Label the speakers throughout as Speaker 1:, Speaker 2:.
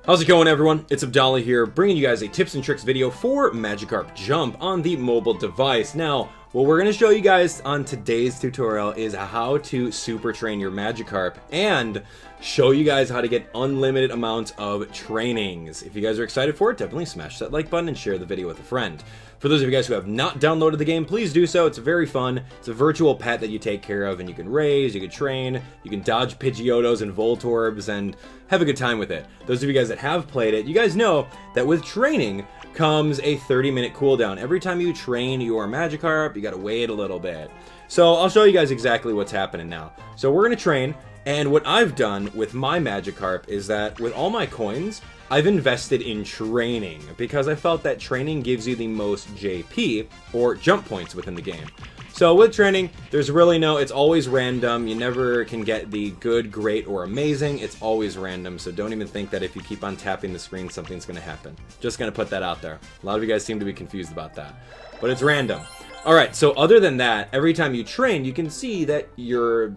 Speaker 1: How's it going, everyone? It's Abdallah here, bringing you guys a tips and tricks video for Magikarp Jump on the mobile device. Now, what we're going to show you guys on today's tutorial is how to super train your Magikarp and show you guys how to get unlimited amounts of trainings. If you guys are excited for it, definitely smash that like button and share the video with a friend. For those of you guys who have not downloaded the game, please do so. It's very fun. It's a virtual pet that you take care of and you can raise, you can train, you can dodge Pidgeottos and Voltorbs and have a good time with it. Those of you guys that have played it, you guys know that with training comes a 30-minute cooldown. Every time you train your Magikarp, you gotta wait a little bit. So I'll show you guys exactly what's happening now. So we're gonna train, and what I've done with my Magikarp is that with all my coins, I've invested in training because I felt that training gives you the most JP, or jump points, within the game. So with training, there's really it's always random. You never can get the good, great, or amazing. It's always random, so don't even think that if you keep on tapping the screen, something's going to happen. Just going to put that out there. A lot of you guys seem to be confused about that, but it's random. Alright, so other than that, every time you train, you can see that your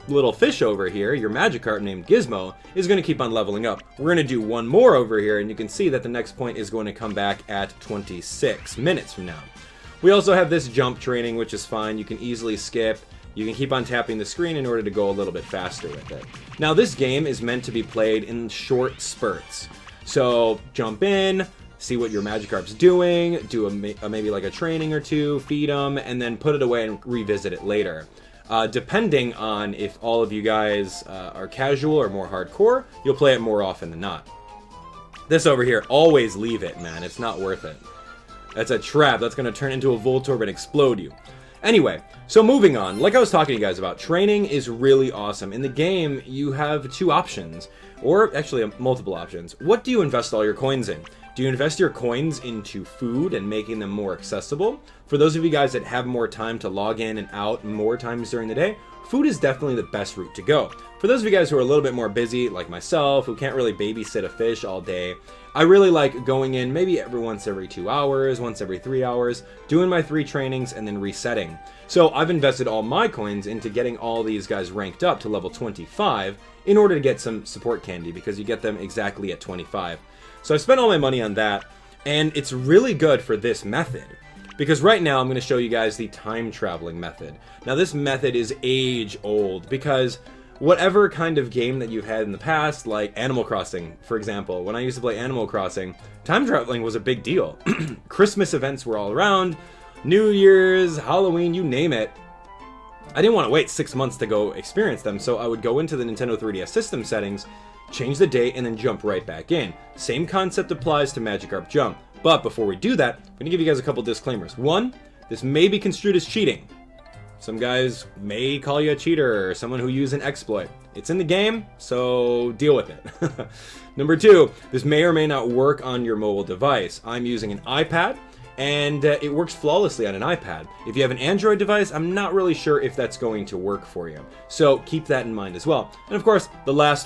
Speaker 1: little fish over here, your Magikarp named Gizmo, is going to keep on leveling up. We're going to do one more over here, and you can see that the next point is going to come back at 26 minutes from now. We also have this jump training, which is fine. You can easily skip. You can keep on tapping the screen in order to go a little bit faster with it. Now, this game is meant to be played in short spurts. So jump in, see what your Magikarp's doing, do maybe like a training or two, feed them, and then put it away and revisit it later. Depending on if all of you guys are casual or more hardcore, you'll play it more often than not. This over here, always leave it, man. It's not worth it. That's a trap. That's going to turn into a Voltorb and explode you. Anyway, so moving on. Like I was talking to you guys about, training is really awesome. In the game, you have two options, or actually multiple options. What do you invest all your coins in? Do you invest your coins into food and making them more accessible? For those of you guys that have more time to log in and out more times during the day, food is definitely the best route to go. For those of you guys who are a little bit more busy, like myself, who can't really babysit a fish all day, I really like going in maybe once every 2 hours, once every 3 hours, doing my 3 trainings and then resetting. So I've invested all my coins into getting all these guys ranked up to level 25 in order to get some support candy, because you get them exactly at 25. So I spent all my money on that, and it's really good for this method. Because right now I'm going to show you guys the time traveling method. Now this method is age old, because whatever kind of game that you've had in the past, like Animal Crossing, for example, when I used to play Animal Crossing, time traveling was a big deal. Christmas events were all around, New Year's, Halloween, you name it. I didn't want to wait 6 months to go experience them, so I would go into the Nintendo 3DS system settings, change the date, and then jump right back in. Same concept applies to Magikarp Jump. But before we do that, I'm going to give you guys a couple disclaimers. One, this may be construed as cheating. Some guys may call you a cheater or someone who used an exploit. It's in the game, so deal with it. Number two, this may or may not work on your mobile device. I'm using an iPad, and it works flawlessly on an iPad. If you have an Android device, I'm not really sure if that's going to work for you. So keep that in mind as well. And of course, the last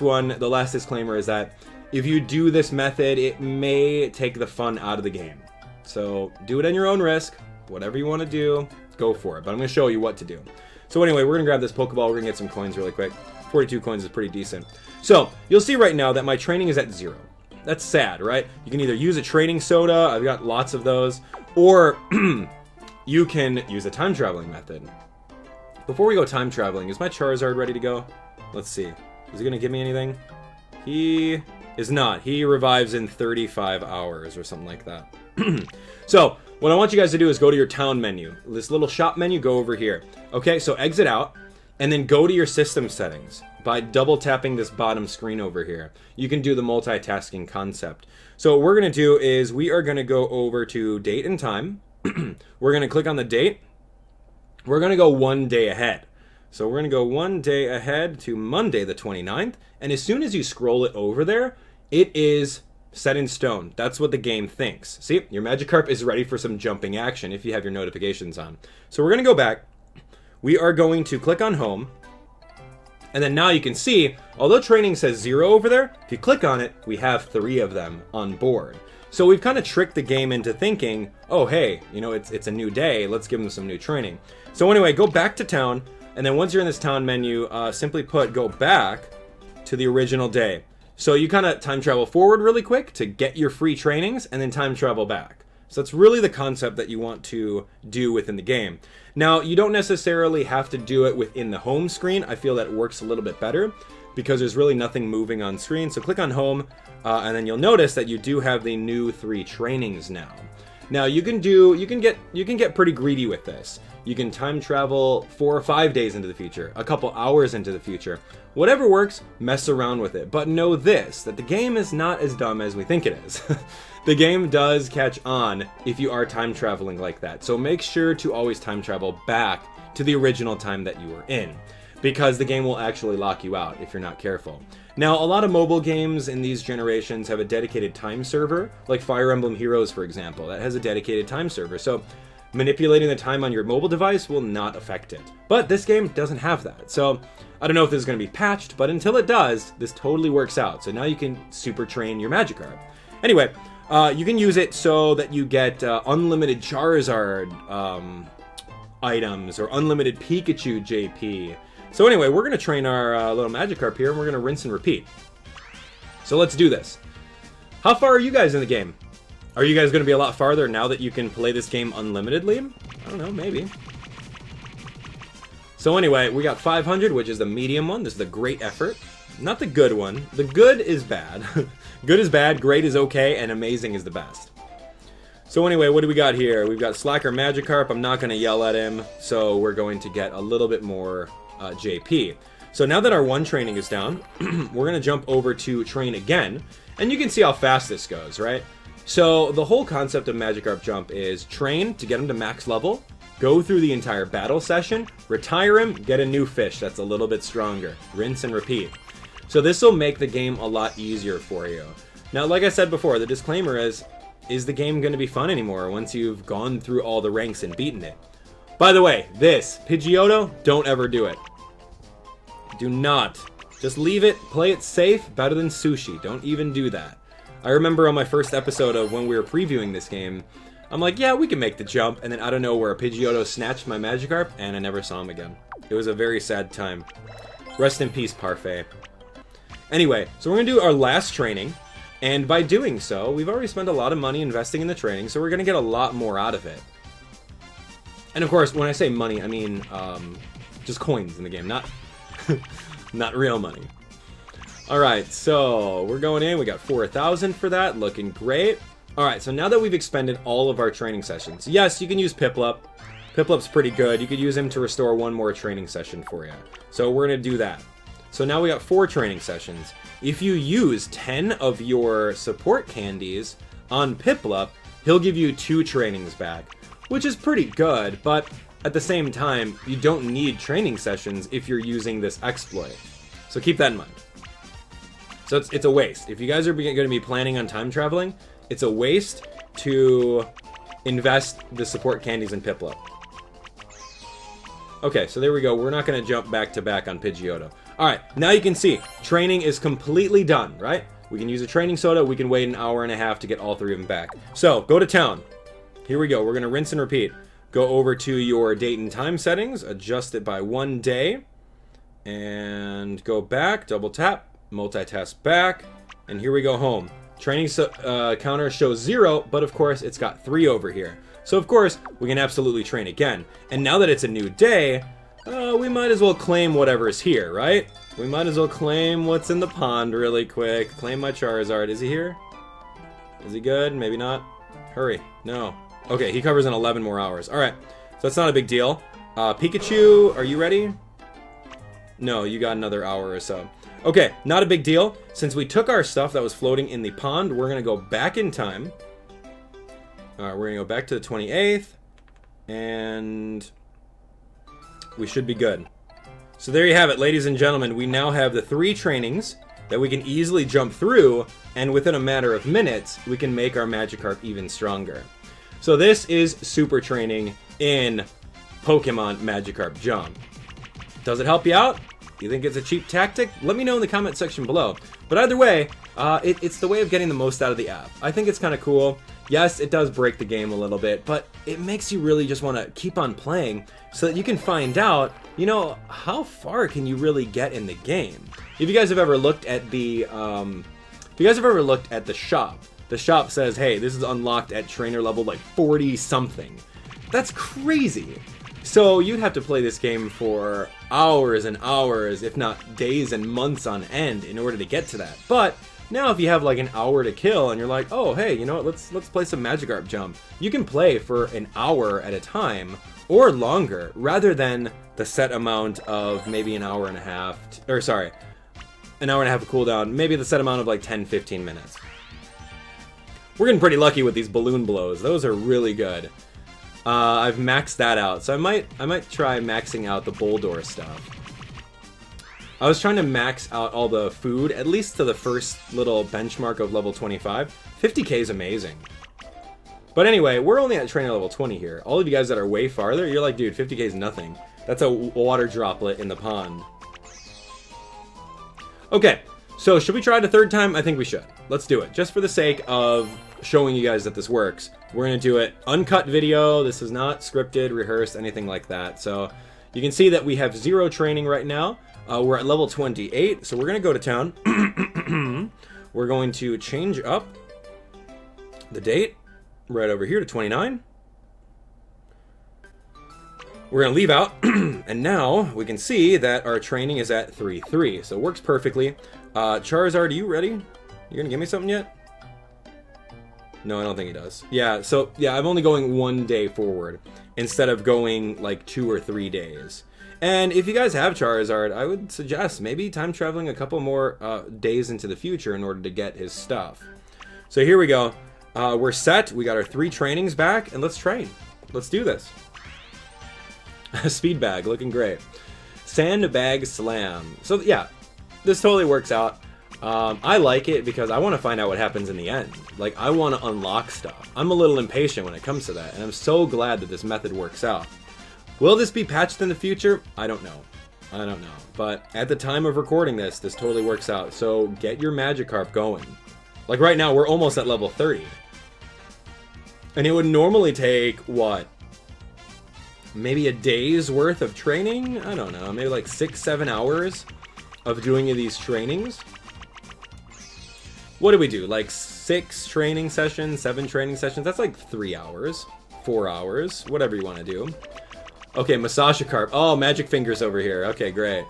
Speaker 1: disclaimer is that if you do this method, it may take the fun out of the game. So do it at your own risk. Whatever you want to do, go for it. But I'm going to show you what to do. So anyway, we're going to grab this Pokeball. We're going to get some coins really quick. 42 coins is pretty decent. So you'll see right now that my training is at 0. That's sad, right? You can either use a training soda. I've got lots of those. Or you can use a time traveling method. Before we go time traveling, is my Charizard ready to go? Let's see. Is he going to give me anything? He is not. He revives in 35 hours or something like that. So what I want you guys to do is go to your town menu. This little shop menu, go over here. Okay, so exit out and then go to your system settings by double tapping this bottom screen over here. You can do the multitasking concept. So what we're going to do is we are going to go over to date and time. We're going to click on the date. We're going to go 1 day ahead. So we're going to go 1 day ahead to Monday the 29th. And as soon as you scroll it over there, it is set in stone. That's what the game thinks. See, your Magikarp is ready for some jumping action if you have your notifications on. So we're going to go back. We are going to click on home. And then now you can see, although training says 0 over there, if you click on it, we have 3 of them on board. So we've kind of tricked the game into thinking, oh, hey, it's a new day. Let's give them some new training. So anyway, go back to town. And then once you're in this town menu, simply put, go back to the original day. So you kind of time travel forward really quick to get your free trainings and then time travel back. So that's really the concept that you want to do within the game. Now, you don't necessarily have to do it within the home screen. I feel that works a little bit better because there's really nothing moving on screen. So click on home and then you'll notice that you do have the new 3 trainings now. Now you can get pretty greedy with this. You can time travel 4 or 5 days into the future, a couple hours into the future. Whatever works, mess around with it. But know this, that the game is not as dumb as we think it is. The game does catch on if you are time traveling like that. So make sure to always time travel back to the original time that you were in, because the game will actually lock you out if you're not careful. Now, a lot of mobile games in these generations have a dedicated time server, like Fire Emblem Heroes, for example, that has a dedicated time server. So manipulating the time on your mobile device will not affect it. But this game doesn't have that. So I don't know if this is going to be patched, but until it does, this totally works out. So now you can super train your Magikarp. Anyway, you can use it so that you get unlimited Charizard items or unlimited Pikachu JP. So anyway, we're going to train our little Magikarp here, and we're going to rinse and repeat. So let's do this. How far are you guys in the game? Are you guys going to be a lot farther now that you can play this game unlimitedly? I don't know, maybe. So anyway, we got 500, which is the medium one. This is the great effort. Not the good one. The good is bad. Good is bad, great is okay, and amazing is the best. So anyway, what do we got here? We've got Slacker Magikarp. I'm not going to yell at him, so we're going to get a little bit more JP. So now that our 1 training is down, we're going to jump over to train again, and you can see how fast this goes, right? So the whole concept of Magikarp Jump is train to get him to max level, go through the entire battle session, retire him, get a new fish that's a little bit stronger, rinse and repeat. So this will make the game a lot easier for you. Now, like I said before, the disclaimer is the game going to be fun anymore once you've gone through all the ranks and beaten it? By the way, this, Pidgeotto, don't ever do it. Do not. Just leave it, play it safe, better than sushi. Don't even do that. I remember on my first episode of when we were previewing this game, I'm like, yeah, we can make the jump, and then out of nowhere, Pidgeotto snatched my Magikarp, and I never saw him again. It was a very sad time. Rest in peace, Parfait. Anyway, so we're going to do our last training, and by doing so, we've already spent a lot of money investing in the training, so we're going to get a lot more out of it. And of course, when I say money, I mean just coins in the game, not, not real money. Alright, so we're going in, we got 4,000 for that, looking great. Alright, so now that we've expended all of our training sessions, yes, you can use Piplup. Piplup's pretty good, you could use him to restore 1 more training session for you. So we're going to do that. So now we got 4 training sessions. If you use 10 of your support candies on Piplup, he'll give you 2 trainings back, which is pretty good, but at the same time, you don't need training sessions if you're using this exploit. So keep that in mind. So it's a waste. If you guys are going to be planning on time traveling, it's a waste to invest the support candies in Piplup. Okay, so there we go. We're not going to jump back to back on Pidgeotto. Alright, now you can see, training is completely done, right? We can use a training soda, we can wait an hour and a half to get all 3 of them back. So, go to town. Here we go, we're going to rinse and repeat. Go over to your date and time settings, adjust it by 1 day, and go back, double tap, multitask back, and here we go home. Training counter shows 0, but of course it's got 3 over here. So of course, we can absolutely train again. And now that it's a new day, we might as well claim whatever is here, right? We might as well claim what's in the pond really quick. Claim my Charizard. Is he here? Is he good? Maybe not. Hurry. No. Okay, he covers in 11 more hours. Alright, so that's not a big deal. Pikachu, are you ready? No, you got another hour or so. Okay, not a big deal. Since we took our stuff that was floating in the pond, we're going to go back in time. Alright, we're going to go back to the 28th. And we should be good. So there you have it, ladies and gentlemen. We now have the 3 trainings that we can easily jump through, and within a matter of minutes, we can make our Magikarp even stronger. So this is super training in Pokemon Magikarp Jump. Does it help you out? You think it's a cheap tactic? Let me know in the comment section below. But either way, it's the way of getting the most out of the app. I think it's kind of cool. Yes, it does break the game a little bit, but it makes you really just want to keep on playing so that you can find out, you know, how far can you really get in the game. If you guys have ever looked at the If you guys have ever looked at the shop says, hey, this is unlocked at trainer level like 40 something. That's crazy. So you'd have to play this game for hours and hours, if not days and months on end in order to get to that. But now if you have like an hour to kill and you're like, oh, hey, you know what, let's play some Magikarp Jump. You can play for an hour at a time or longer rather than the set amount of maybe an hour and a half, an hour and a half of cooldown, maybe the set amount of like 10-15 minutes. We're getting pretty lucky with these balloon blows. Those are really good. I've maxed that out, so I might try maxing out the Boldor stuff. I was trying to max out all the food, at least to the first little benchmark of level 25. 50k is amazing. But anyway, we're only at trainer level 20 here. All of you guys that are way farther, you're like, dude, 50k is nothing. That's a water droplet in the pond. Okay, so should we try it a third time? I think we should. Let's do it, just for the sake of showing you guys that this works. We're going to do it uncut video. This is not scripted, rehearsed, anything like that. So you can see that we have 0 training right now. We're at level 28, so we're going to go to town. We're going to change up the date right over here to 29. We're going to leave out, and now we can see that our training is at 3-3, so it works perfectly. Charizard, are you ready? You going to give me something yet? No, I don't think he does. Yeah, so, yeah, I'm only going 1 day forward instead of going, like, 2 or 3 days. And if you guys have Charizard, I would suggest maybe time traveling a couple more days into the future in order to get his stuff. So here we go. We're set. We got our 3 trainings back, and let's train. Let's do this. Speed bag, looking great. Sandbag slam. So yeah, this totally works out. I like it because I want to find out what happens in the end. Like, I want to unlock stuff. I'm a little impatient when it comes to that, and I'm so glad that this method works out. Will this be patched in the future? I don't know. I don't know. But at the time of recording this, this totally works out. So get your Magikarp going. Like right now, we're almost at level 30. And it would normally take, what? Maybe a day's worth of training? I don't know. Maybe like 6-7 hours of doing these trainings. What do we do? Like 6 training sessions, 7 training sessions? That's like 3 hours, 4 hours, whatever you want to do. Okay, Masajakarp. Oh, Magic Fingers over here. Okay, great.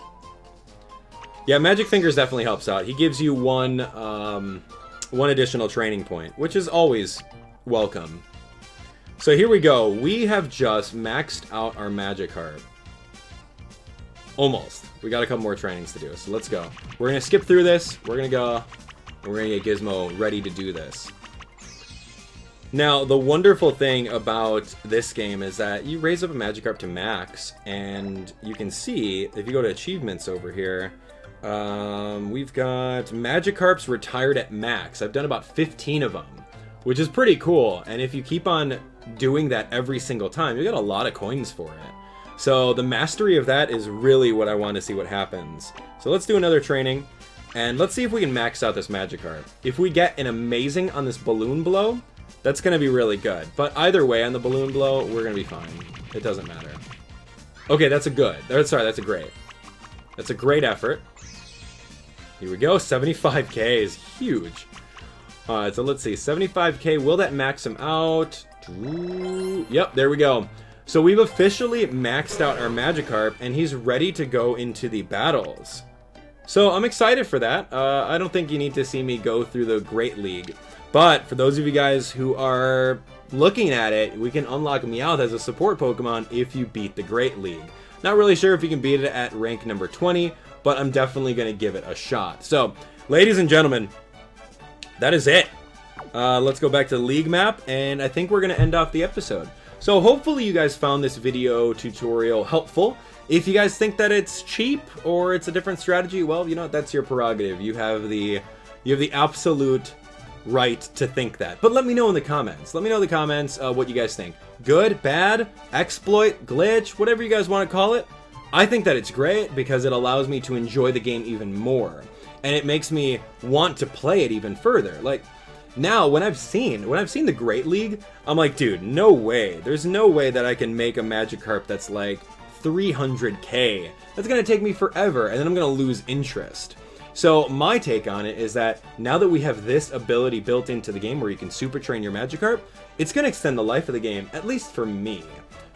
Speaker 1: Yeah, Magic Fingers definitely helps out. He gives you one additional training point, which is always welcome. So here we go. We have just maxed out our Magikarp. Almost. We got a couple more trainings to do, so let's go. We're going to skip through this. We're going to go, and we're going to get Gizmo ready to do this. Now, the wonderful thing about this game is that you raise up a Magikarp to max, and you can see, if you go to achievements over here, we've got Magikarps retired at max. I've done about 15 of them, which is pretty cool, and if you keep on doing that every single time, you get a lot of coins for it. So the mastery of that is really what I want to see what happens. So let's do another training, and let's see if we can max out this Magikarp. If we get an amazing on this balloon blow, that's going to be really good. But either way, on the balloon blow, we're going to be fine. It doesn't matter. Okay, that's a good. Sorry, that's a great. That's a great effort. Here we go. 75k is huge. Alright, so let's see. 75k. Will that max him out? Yep, there we go. So we've officially maxed out our Magikarp, and he's ready to go into the battles. So I'm excited for that. I don't think you need to see me go through the Great League. But for those of you guys who are looking at it, we can unlock Meowth as a support Pokemon if you beat the Great League. Not really sure if you can beat it at rank number 20, but I'm definitely going to give it a shot. So, ladies and gentlemen, that is it. Let's go back to the league map, and I think we're going to end off the episode. So hopefully you guys found this video tutorial helpful. If you guys think that it's cheap or it's a different strategy, well, you know, that's your prerogative. You have the absolute right to think that. But let me know in the comments. Let me know in the comments what you guys think. Good, bad, exploit, glitch, whatever you guys want to call it. I think that it's great because it allows me to enjoy the game even more. And it makes me want to play it even further. Like, now, when I've seen the Great League, I'm like, dude, no way. There's no way that I can make a Magikarp that's like 300k. That's going to take me forever, and then I'm going to lose interest. So my take on it is that now that we have this ability built into the game where you can super train your Magikarp, it's going to extend the life of the game, at least for me.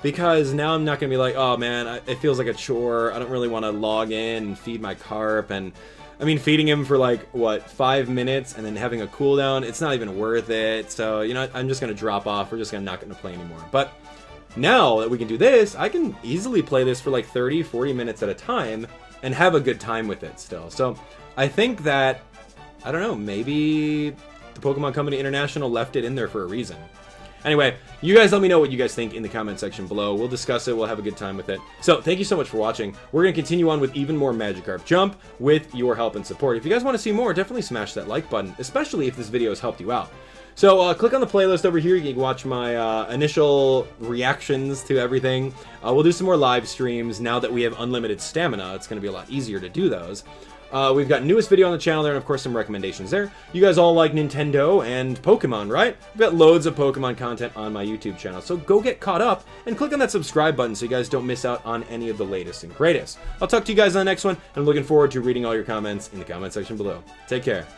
Speaker 1: Because now I'm not going to be like, oh man, it feels like a chore, I don't really want to log in and feed my carp, and I mean, feeding him for like, what, 5 minutes and then having a cooldown, it's not even worth it. So, you know, I'm just going to drop off, we're just not going to play anymore. But now that we can do this, I can easily play this for like 30, 40 minutes at a time and have a good time with it still. So I think that, I don't know, maybe the Pokemon Company International left it in there for a reason. Anyway, you guys let me know what you guys think in the comment section below. We'll discuss it. We'll have a good time with it. So, thank you so much for watching. We're going to continue on with even more Magikarp Jump with your help and support. If you guys want to see more, definitely smash that like button, especially if this video has helped you out. So, click on the playlist over here. You can watch my initial reactions to everything. We'll do some more live streams. Now that we have unlimited stamina, it's going to be a lot easier to do those. We've got newest video on the channel there, and of course some recommendations there. You guys all like Nintendo and Pokemon, right? We've got loads of Pokemon content on my YouTube channel, so go get caught up and click on that subscribe button so you guys don't miss out on any of the latest and greatest. I'll talk to you guys on the next one, and I'm looking forward to reading all your comments in the comment section below. Take care.